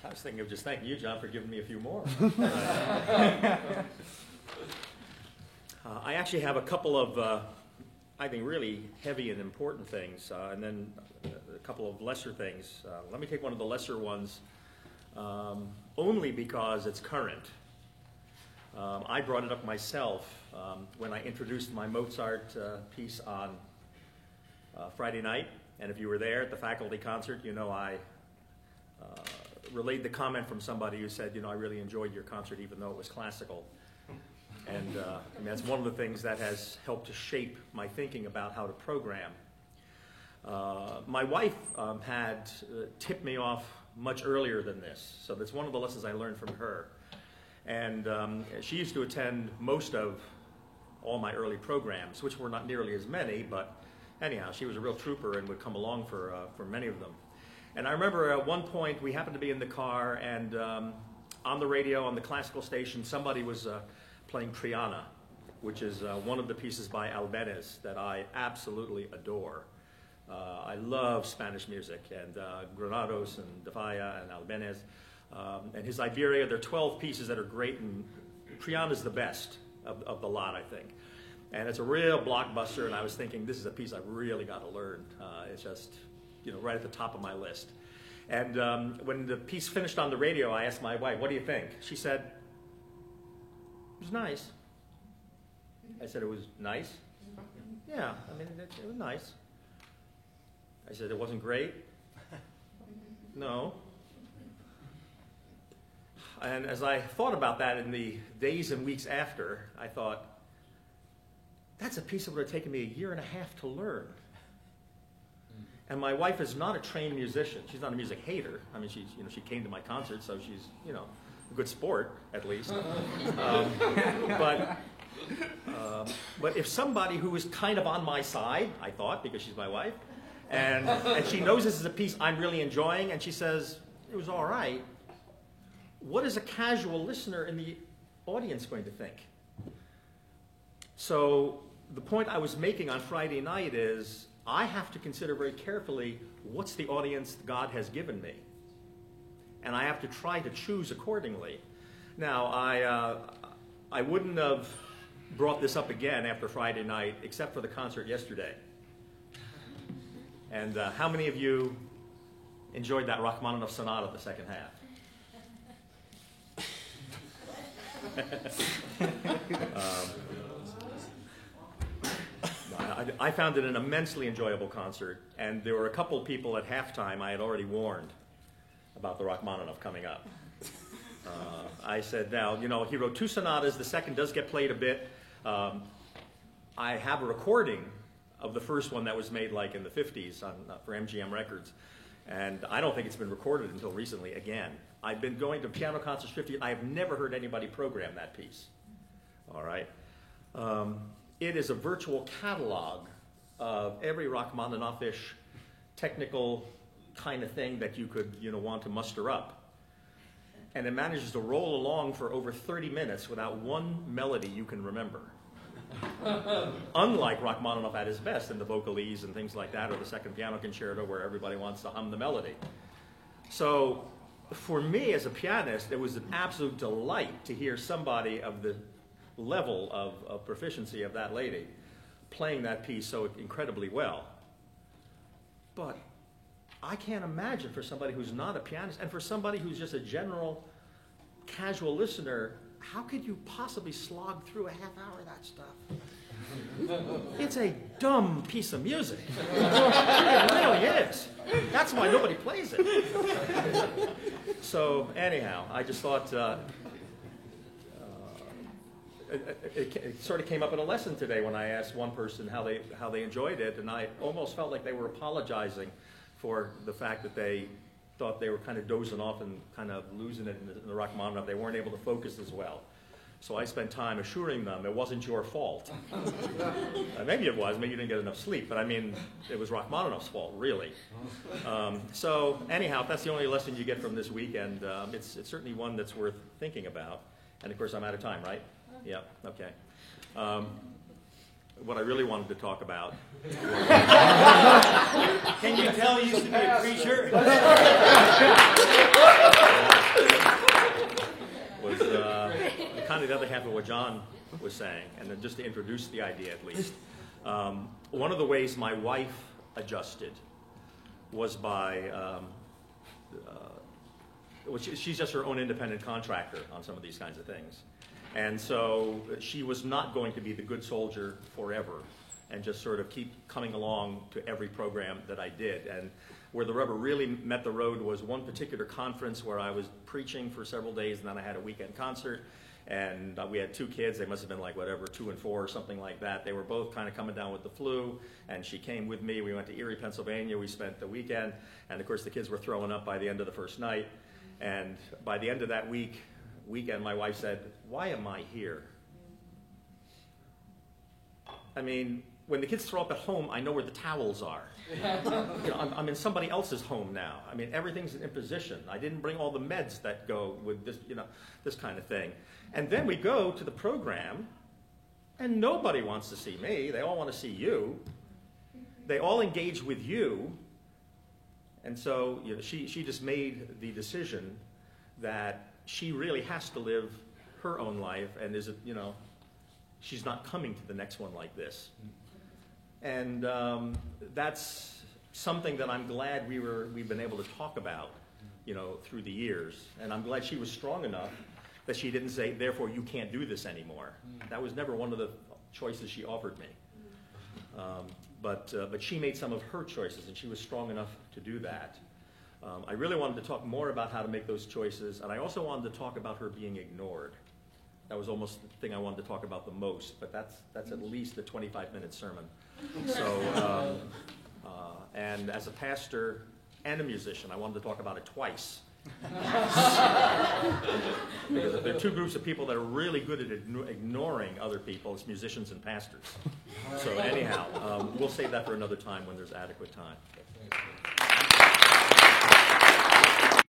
I was thinking of just thanking you, John, for giving me a few more. I actually have a couple of, I think, really heavy and important things, and then a couple of lesser things. Let me take one of the lesser ones, only because it's current. I brought it up myself when I introduced my Mozart piece on Friday night, and if you were there at the faculty concert, you know I relayed the comment from somebody who said, I really enjoyed your concert even though it was classical. And I mean, that's one of the things that has helped to shape my thinking about how to program. My wife had tipped me off much earlier than this, so that's one of the lessons I learned from her. And she used to attend most of all my early programs, which were not nearly as many, but anyhow, she was a real trooper and would come along for many of them. And I remember at one point we happened to be in the car, and on the radio, on the classical station, somebody was playing Triana, which is one of the pieces by Albéniz that I absolutely adore. I love Spanish music, and Granados and De Falla and Albéniz. And his Iberia, there are 12 pieces that are great, and Triana is the best of the lot, I think. And it's a real blockbuster, and I was thinking, this is a piece I've really got to learn. It's just, right at the top of my list. And when the piece finished on the radio, I asked my wife, what do you think? She said, it was nice. I said, it was nice? Yeah, I mean, it was nice. I said, it wasn't great? No. And as I thought about that in the days and weeks after, I thought, that's a piece that would have taken me a year and a half to learn. And my wife is not a trained musician. She's not a music hater. I mean, she came to my concert, so she's, a good sport, at least. But if somebody who is kind of on my side, I thought, because she's my wife, and she knows this is a piece I'm really enjoying, and she says, it was all right, what is a casual listener in the audience going to think? So the point I was making on Friday night is, I have to consider very carefully what's the audience God has given me. And I have to try to choose accordingly. Now, I wouldn't have brought this up again after Friday night, except for the concert yesterday. And how many of you enjoyed that Rachmaninoff sonata, the second half? I found it an immensely enjoyable concert, and there were a couple people at halftime I had already warned about the Rachmaninoff coming up. I said, now, he wrote 2 sonatas. The second does get played a bit. I have a recording of the first one that was made like in the 50s for MGM Records, and I don't think it's been recorded until recently again. I've been going to piano concerts 50 I have never heard anybody program that piece. All right? It is a virtual catalog of every Rachmaninoff-ish technical kind of thing that you could, want to muster up. And it manages to roll along for over 30 minutes without one melody you can remember. Unlike Rachmaninoff at his best in the vocalese and things like that, or the second piano concerto where everybody wants to hum the melody. So for me as a pianist, it was an absolute delight to hear somebody of the level of proficiency of that lady playing that piece so incredibly well. But I can't imagine for somebody who's not a pianist, and for somebody who's just a general casual listener, how could you possibly slog through a half hour of that stuff? It's a dumb piece of music. It really is. That's why nobody plays it. So anyhow, I just thought it sort of came up in a lesson today when I asked one person how they enjoyed it, and I almost felt like they were apologizing for the fact that they thought they were kind of dozing off and kind of losing it in the Rachmaninoff. They weren't able to focus as well. So I spent time assuring them it wasn't your fault. Maybe it was. Maybe you didn't get enough sleep. But I mean, it was Rachmaninoff's fault, really. So anyhow, if that's the only lesson you get from this weekend, it's certainly one that's worth thinking about. And of course, I'm out of time, right? Yeah, okay. What I really wanted to talk about. Can you tell he used to be a preacher? behalf of what John was saying, and then just to introduce the idea at least, one of the ways my wife adjusted was by, she's just her own independent contractor on some of these kinds of things. And so she was not going to be the good soldier forever and just sort of keep coming along to every program that I did. And where the rubber really met the road was one particular conference where I was preaching for several days, and then I had a weekend concert. And we had 2 kids. They must have been like, 2 and 4 or something like that. They were both kind of coming down with the flu, and she came with me. We went to Erie, Pennsylvania. We spent the weekend, and of course the kids were throwing up by the end of the first night. And by the end of that weekend, my wife said, "Why am I here?" I mean, when the kids throw up at home, I know where the towels are. I'm in somebody else's home now. I mean, everything's an imposition. I didn't bring all the meds that go with this, this kind of thing. And then we go to the program, and nobody wants to see me. They all want to see you. They all engage with you. And so she just made the decision that she really has to live her own life, and she's not coming to the next one like this. And that's something that I'm glad we've been able to talk about, through the years. And I'm glad she was strong enough that she didn't say, "Therefore, you can't do this anymore." That was never one of the choices she offered me. But she made some of her choices, and she was strong enough to do that. I really wanted to talk more about how to make those choices, and I also wanted to talk about her being ignored. That was almost the thing I wanted to talk about the most, but that's at least a 25-minute sermon. So, and as a pastor and a musician, I wanted to talk about it twice. Because there are 2 groups of people that are really good at ignoring other people. It's musicians and pastors. So anyhow, we'll save that for another time when there's adequate time.